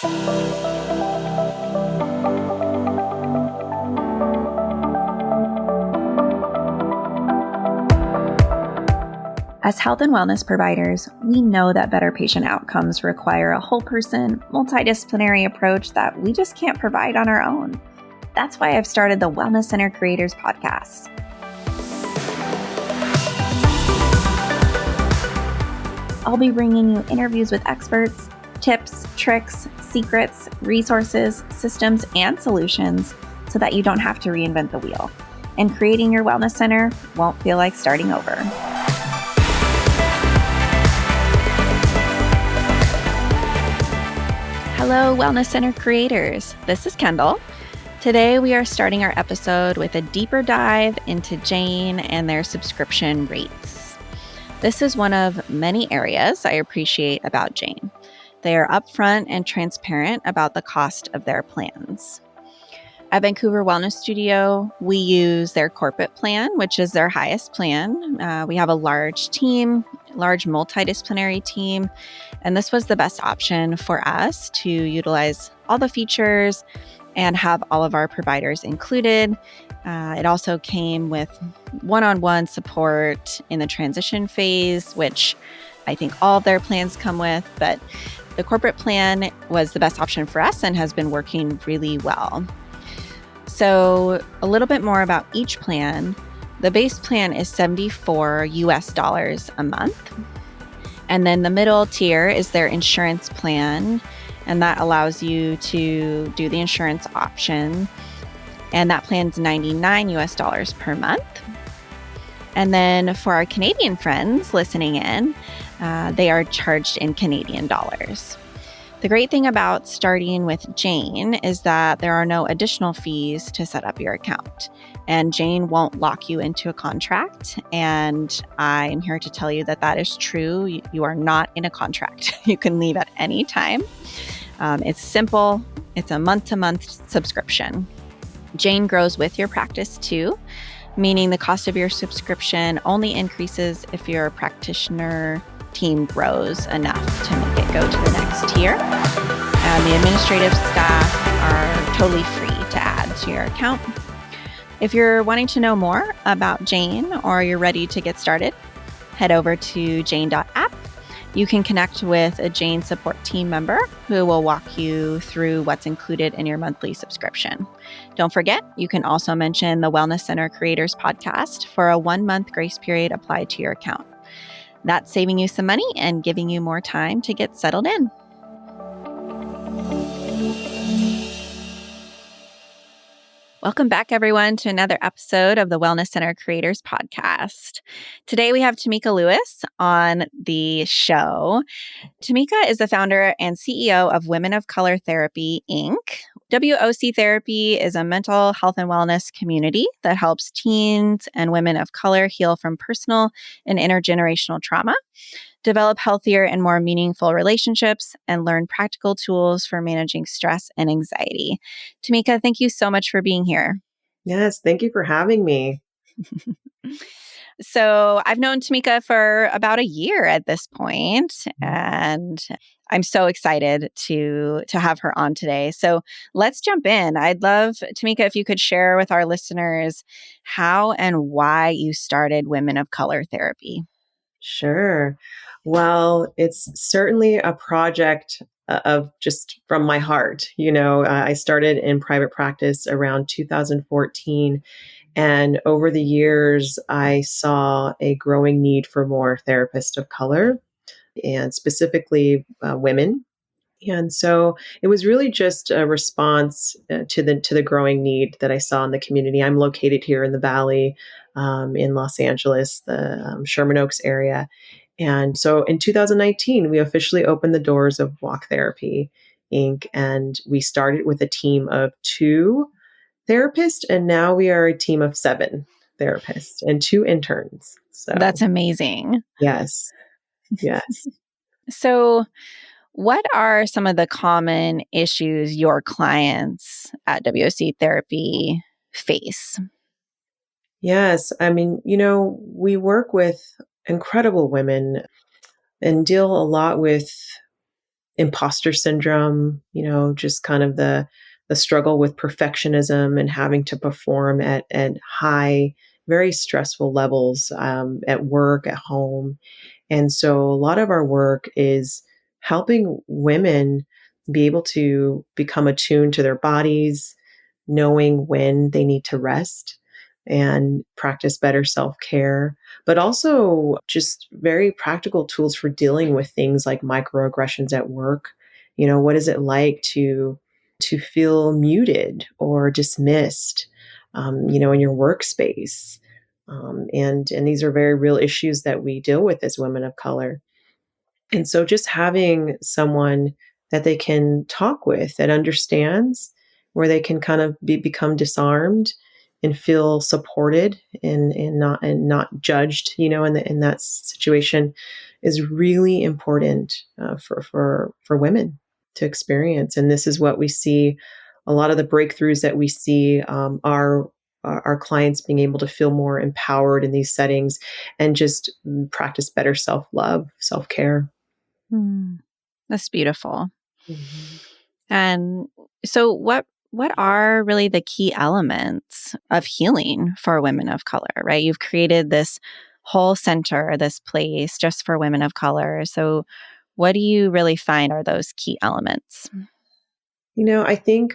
As health and wellness providers, we know that better patient outcomes require a whole person, multidisciplinary approach that we just can't provide on our own. That's why I've started the Wellness Center Creators Podcast. I'll be bringing you interviews with experts, tips, tricks, secrets, resources, systems, and solutions so that you don't have to reinvent the wheel. And creating your wellness center won't feel like starting over. Hello, Wellness Center creators. This is Kendall. Today, we are starting our episode with a deeper dive into Jane and their subscription rates. This is one of many areas I appreciate about Jane. They are upfront and transparent about the cost of their plans. At Vancouver Wellness Studio, we use their corporate plan, which is their highest plan. We have a large multidisciplinary team, and this was the best option for us to utilize all the features and have all of our providers included. It also came with one-on-one support in the transition phase, which I think all of their plans come with, but the corporate plan was the best option for us and has been working really well. So a little bit more about each plan. The base plan is $74 a month. And then the middle tier is their insurance plan. And that allows you to do the insurance option. And that plan's $99 per month. And then for our Canadian friends listening in, they are charged in Canadian dollars. The great thing about starting with Jane is that there are no additional fees to set up your account, and Jane won't lock you into a contract. And I am here to tell you that that is true. You are not in a contract. You can leave at any time. It's simple. It's a month-to-month subscription. Jane grows with your practice too, meaning the cost of your subscription only increases if your practitioner team grows enough to make it go to the next tier. And the administrative staff are totally free to add to your account. If you're wanting to know more about Jane or you're ready to get started, head over to jane.app. You can connect with a Jane support team member who will walk you through what's included in your monthly subscription. Don't forget, you can also mention the Wellness Center Creators Podcast for a 1-month grace period applied to your account. That's saving you some money and giving you more time to get settled in. Welcome back, everyone, to another episode of the Wellness Center Creators Podcast. Today, we have Tamika Lewis on the show. Tamika is the founder and CEO of Women of Color Therapy Inc. WOC Therapy is a mental health and wellness community that helps teens and women of color heal from personal and intergenerational trauma, develop healthier and more meaningful relationships, and learn practical tools for managing stress and anxiety. Tamika, thank you so much for being here. Yes, thank you for having me. So I've known Tamika for about a year at this point, and I'm so excited to have her on today. So let's jump in. I'd love, Tamika, if you could share with our listeners how and why you started Women of Color Therapy. Sure. Well, it's certainly a project of just from my heart. I started in private practice around 2014. And over the years, I saw a growing need for more therapists of color and specifically women. And so it was really just a response to the growing need that I saw in the community. I'm located here in the Valley, in Los Angeles, the Sherman Oaks area. And so in 2019, we officially opened the doors of WOC Therapy Inc. And we started with a team of 2 therapists, and now we are a team of 7 therapists and 2 interns. So that's amazing. Yes. So what are some of the common issues your clients at WOC Therapy face? Yes. I mean, we work with incredible women and deal a lot with imposter syndrome, just kind of the struggle with perfectionism and having to perform at high, very stressful levels, at work, at home. And so a lot of our work is helping women be able to become attuned to their bodies, knowing when they need to rest and practice better self care, but also just very practical tools for dealing with things like microaggressions at work. What is it like to feel muted or dismissed, in your workspace? And these are very real issues that we deal with as women of color. And so just having someone that they can talk with that understands, where they can kind of become disarmed and feel supported and not judged, in that situation, is really important, for women to experience. And this is what we see. A lot of the breakthroughs that we see, are our clients being able to feel more empowered in these settings and just practice better self love, self care. Hmm. That's beautiful. Mhm. And so what are really the key elements of healing for women of color, right? You've created this whole center, this place just for women of color. So what do you really find are those key elements? I think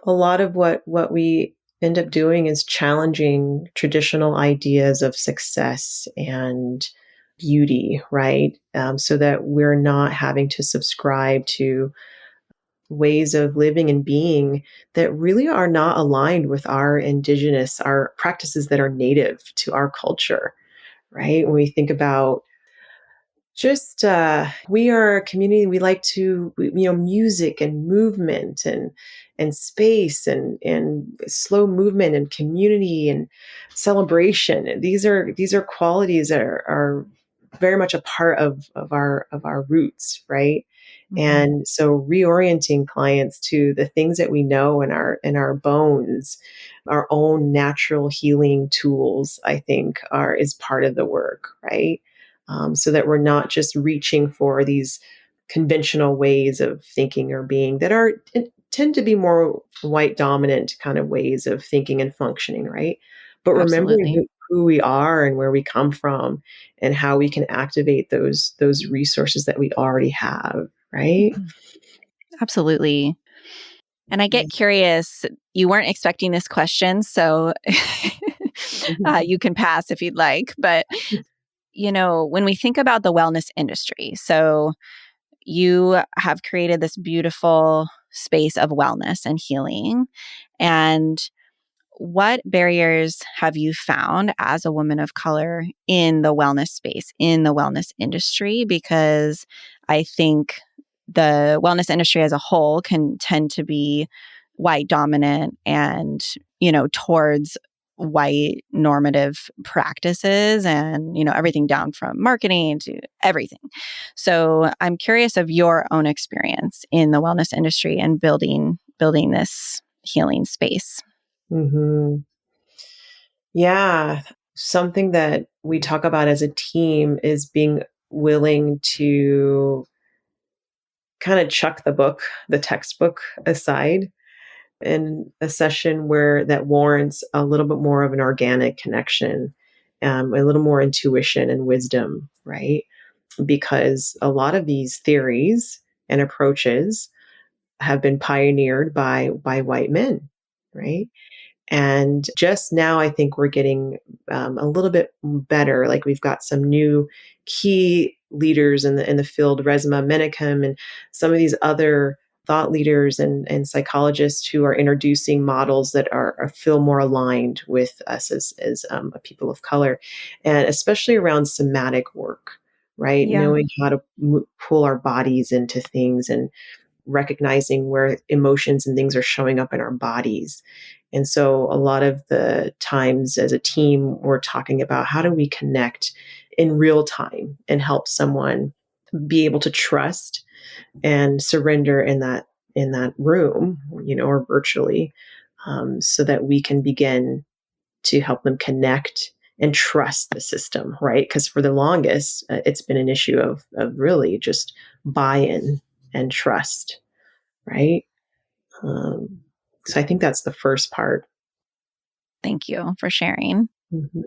a lot of what we end up doing is challenging traditional ideas of success and beauty, right? So that we're not having to subscribe to ways of living and being that really are not aligned with our practices that are native to our culture, right? When we think about just we are a community. We like to, music and movement and space and slow movement and community and celebration. These are qualities that are very much a part of our roots, right? Mhm. And so reorienting clients to the things that we know in our bones, our own natural healing tools, I think is part of the work, right? So that we're not just reaching for these conventional ways of thinking or being that tend to be more white dominant kind of ways of thinking and functioning, right? But remembering Absolutely. who we are and where we come from and how we can activate those resources that we already have, right? Mhm. Absolutely. And I get curious, you weren't expecting this question, so you can pass if you'd like. But, when we think about the wellness industry, so you have created this beautiful space of wellness and healing. And what barriers have you found as a woman of color in the wellness space, in the wellness industry? Because I think the wellness industry as a whole can tend to be white dominant and, towards white normative practices and, everything down from marketing to everything. So I'm curious of your own experience in the wellness industry and building this healing space. Hmm. Yeah. Something that we talk about as a team is being willing to kind of chuck the textbook aside in a session where that warrants a little bit more of an organic connection, a little more intuition and wisdom, right? Because a lot of these theories and approaches have been pioneered by white men, right? And just now, I think we're getting a little bit better. Like we've got some new key leaders in the field, Resma Menakem, and some of these other thought leaders and psychologists who are introducing models that feel more aligned with us as a people of color, and especially around somatic work, right? Yeah. Knowing how to pull our bodies into things and recognizing where emotions and things are showing up in our bodies. And so a lot of the times as a team, we're talking about how do we connect in real time and help someone be able to trust and surrender in that room, or virtually, so that we can begin to help them connect and trust the system, right? Because for the longest, it's been an issue of really just buy-in. and trust, right? Um, so I think that's the first part. Thank you for sharing. Mhm.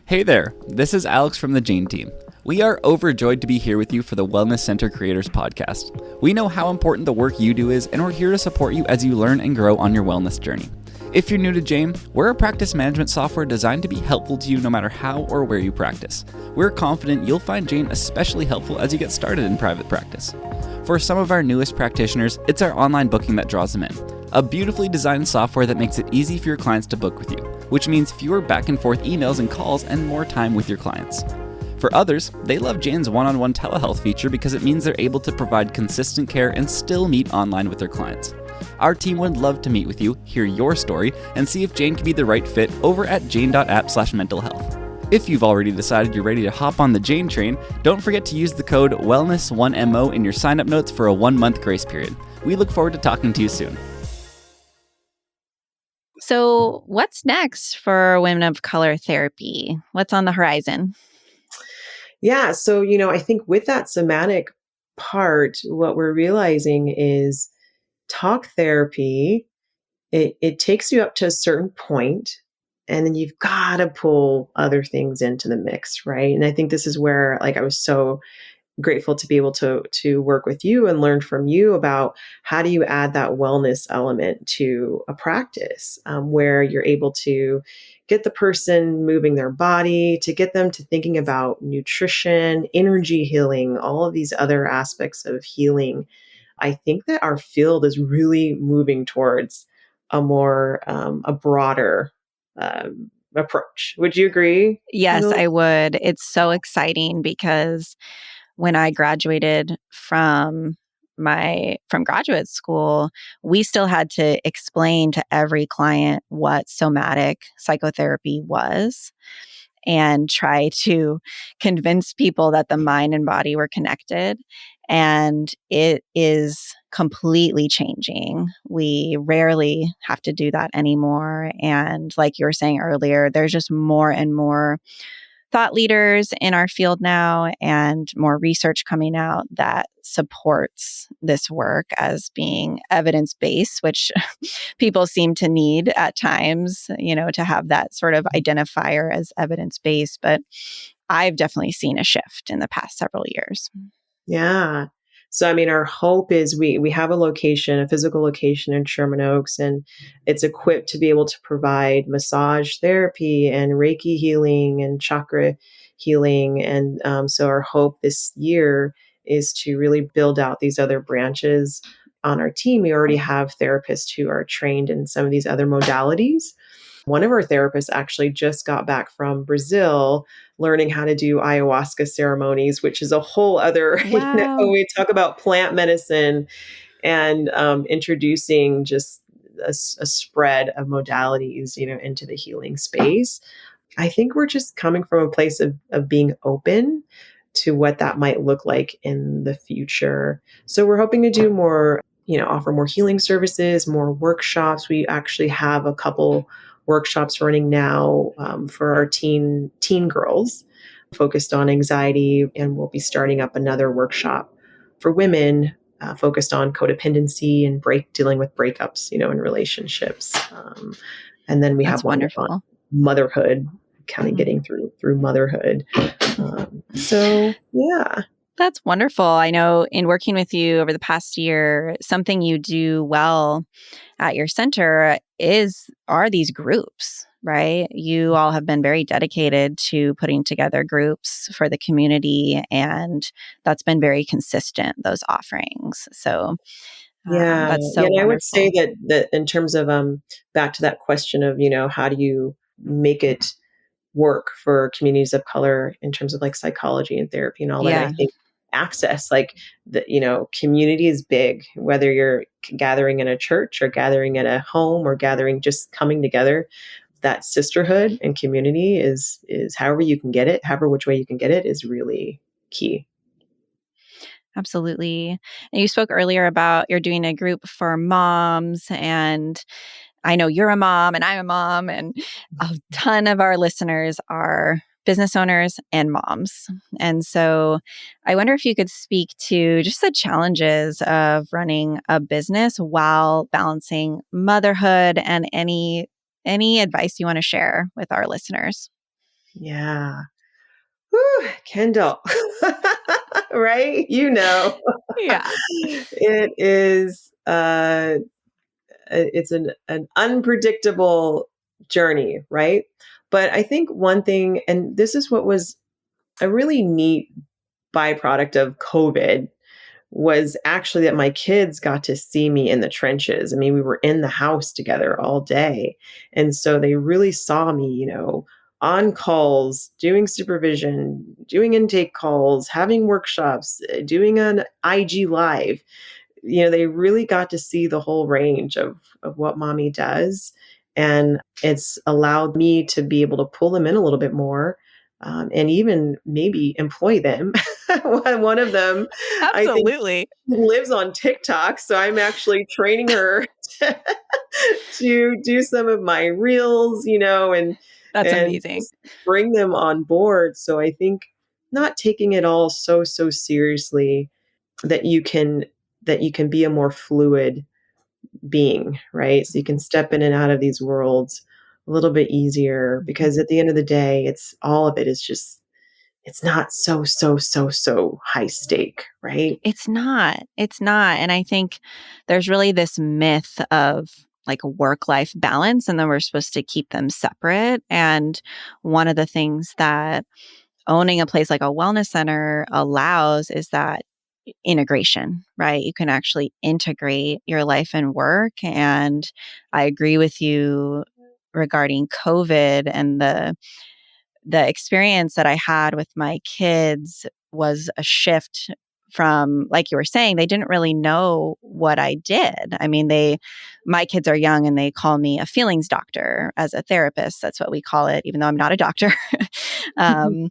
Hey there, this is Alex from the Jane team. We are overjoyed to be here with you for the Wellness Center Creators Podcast. We know how important the work you do is, and we're here to support you as you learn and grow on your wellness journey. If you're new to Jane, we're a practice management software designed to be helpful to you no matter how or where you practice. We're confident you'll find Jane especially helpful as you get started in private practice. For some of our newest practitioners, it's our online booking that draws them in. A beautifully designed software that makes it easy for your clients to book with you, which means fewer back and forth emails and calls and more time with your clients. For others, they love Jane's one-on-one telehealth feature because it means they're able to provide consistent care and still meet online with their clients. Our team would love to meet with you, hear your story, and see if Jane can be the right fit over at jane.app/mentalhealth. If you've already decided you're ready to hop on the Jane train, don't forget to use the code WELLNESS1MO in your sign-up notes for a 1-month grace period. We look forward to talking to you soon. So, what's next for women of color therapy? What's on the horizon? Yeah. So, I think with that somatic part, what we're realizing is talk therapy, it takes you up to a certain point, and then you've got to pull other things into the mix, right? And I think this is where, like, I was so grateful to be able to work with you and learn from you about how do you add that wellness element to a practice, where you're able to get the person moving their body, to get them to thinking about nutrition, energy healing, all of these other aspects of healing. I think that our field is really moving towards a broader approach. Would you agree, Yes, Camilla? I would. It's so exciting because when I graduated from graduate school, we still had to explain to every client what somatic psychotherapy was and try to convince people that the mind and body were connected. And it is completely changing. We rarely have to do that anymore. And like you were saying earlier, there's just more and more thought leaders in our field now and more research coming out that supports this work as being evidence based, which people seem to need at times, to have that sort of identifier as evidence based. But I've definitely seen a shift in the past several years. Yeah. So, I mean, our hope is we have a location, a physical location in Sherman Oaks, and it's equipped to be able to provide massage therapy and Reiki healing and chakra healing. And so, our hope this year is to really build out these other branches. On our team, we already have therapists who are trained in some of these other modalities. One of our therapists actually just got back from Brazil learning how to do ayahuasca ceremonies, which is a whole other, Wow. we talk about plant medicine and introducing just a spread of modalities, into the healing space. I think we're just coming from a place of being open to what that might look like in the future. So we're hoping to do more, offer more healing services, more workshops. We actually have a couple workshops running now, for our teen girls focused on anxiety, and we'll be starting up another workshop for women, focused on codependency and dealing with breakups, in relationships. And then we have That's one on wonderful. motherhood, kind of Mhm. getting through motherhood. So yeah. That's wonderful. I know in working with you over the past year, something you do well at your center are these groups, right? You all have been very dedicated to putting together groups for the community, and that's been very consistent, those offerings. So Yeah, that's yeah, so and I would say wonderful. that in terms of back to that question of, how do you make it work for communities of color in terms of like psychology and therapy and all that. I Yeah, think access, like community is big, whether you're gathering in a church or gathering at a home or gathering, just coming together. That sisterhood and community is however you can get it, however which way you can get it is really key. absolutely. And you spoke earlier about you're doing a group for moms, and I know you're a mom and I'm a mom, and a ton of our listeners are business owners and moms. And so I wonder if you could speak to just the challenges of running a business while balancing motherhood and any advice you want to share with our listeners. Yeah. Whew, Kendall, right? Yeah. It is, it's an unpredictable journey, right? But I think one thing, and this is what was a really neat byproduct of COVID, was actually that my kids got to see me in the trenches. I mean, we were in the house together all day. And so they really saw me, on calls, doing supervision, doing intake calls, having workshops, doing an IG live. They really got to see the whole range of what mommy does. And it's allowed me to be able to pull them in a little bit more, and even maybe employ them. One of them, I think, Absolutely. lives on TikTok. So I'm actually training her to do some of my reels, That's and amazing. just bring them on board. So I think not taking it all so seriously, that you can be a more fluid being, right? So you can step in and out of these worlds a little bit easier, because at the end of the day, it's all of it is just, it's not so high stake, right? It's not. It's not. And I think there's really this myth of like work-life balance, and then we're supposed to keep them separate. And one of the things that owning a place like a wellness center allows is that integration, right? You can actually integrate your life and work. And I agree with you regarding COVID, and the experience that I had with my kids was a shift from, like you were saying, they didn't really know what I did. I mean, my kids are young and they call me a feelings doctor as a therapist. That's what we call it, even though I'm not a doctor. um,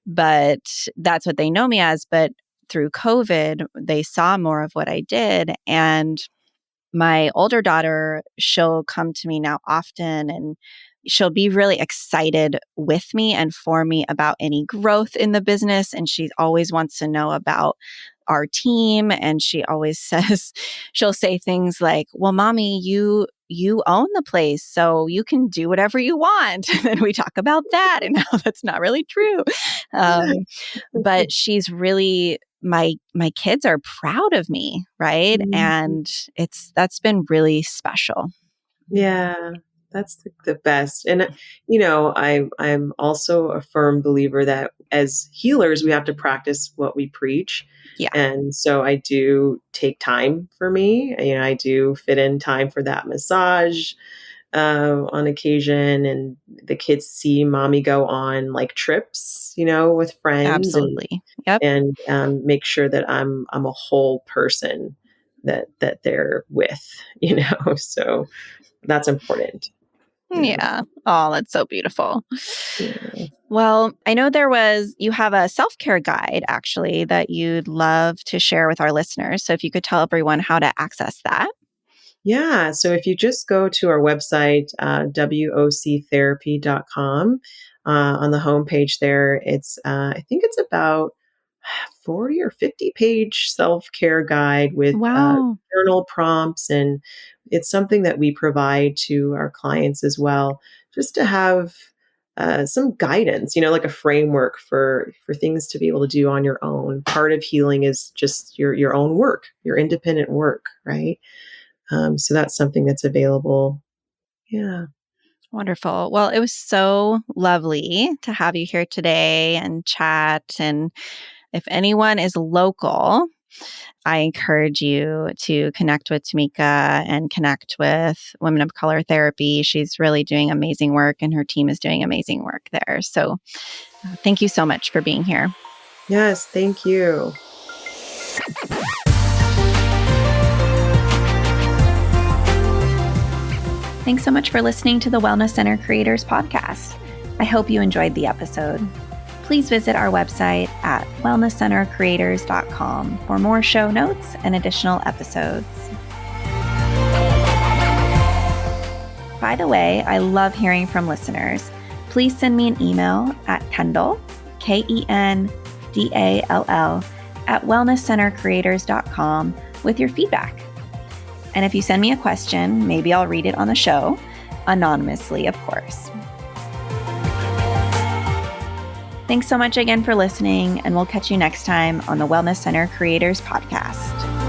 but that's what they know me as. But through COVID, they saw more of what I did. And my older daughter, she'll come to me now often, and she'll be really excited with me and for me about any growth in the business. And she always wants to know about our team. And she always says, she'll say things like, well, mommy, you own the place, so you can do whatever you want. And then we talk about that and how that's not really true. But she's really, my kids are proud of me, right? And that's been really special. Yeah, that's the best. And I'm also a firm believer that as healers, we have to practice what we preach. Yeah, And so I do take time for me. I do fit in time for that massage on occasion, and the kids see mommy go on like trips, with friends, and absolutely. Yep. make sure that I'm a whole person that they're with, So that's important. Yeah. Oh, that's so beautiful. Yeah. Well, I know you have a self-care guide actually that you'd love to share with our listeners. So if you could tell everyone how to access that. Yeah. So if you just go to our website, WOCtherapy.com, on the homepage there, I think it's about 40 or 50-page self-care guide with Wow. journal prompts. And it's something that we provide to our clients as well, just to have some guidance, like a framework for things to be able to do on your own. Part of healing is just your own work, your independent work, right? So that's something that's available. Yeah. Wonderful. Well, it was so lovely to have you here today and chat. And if anyone is local, I encourage you to connect with Tamika and connect with Women of Color Therapy. She's really doing amazing work, and her team is doing amazing work there. So thank you so much for being here. Yes. Thank you. Thanks so much for listening to the Wellness Center Creators Podcast. I hope you enjoyed the episode. Please visit our website at wellnesscentercreators.com for more show notes and additional episodes. By the way, I love hearing from listeners. please send me an email at Kendall, KENDALL, at wellnesscentercreators.com with your feedback. And if you send me a question, maybe I'll read it on the show, anonymously, of course. Thanks so much again for listening, and we'll catch you next time on the Wellness Center Creators Podcast.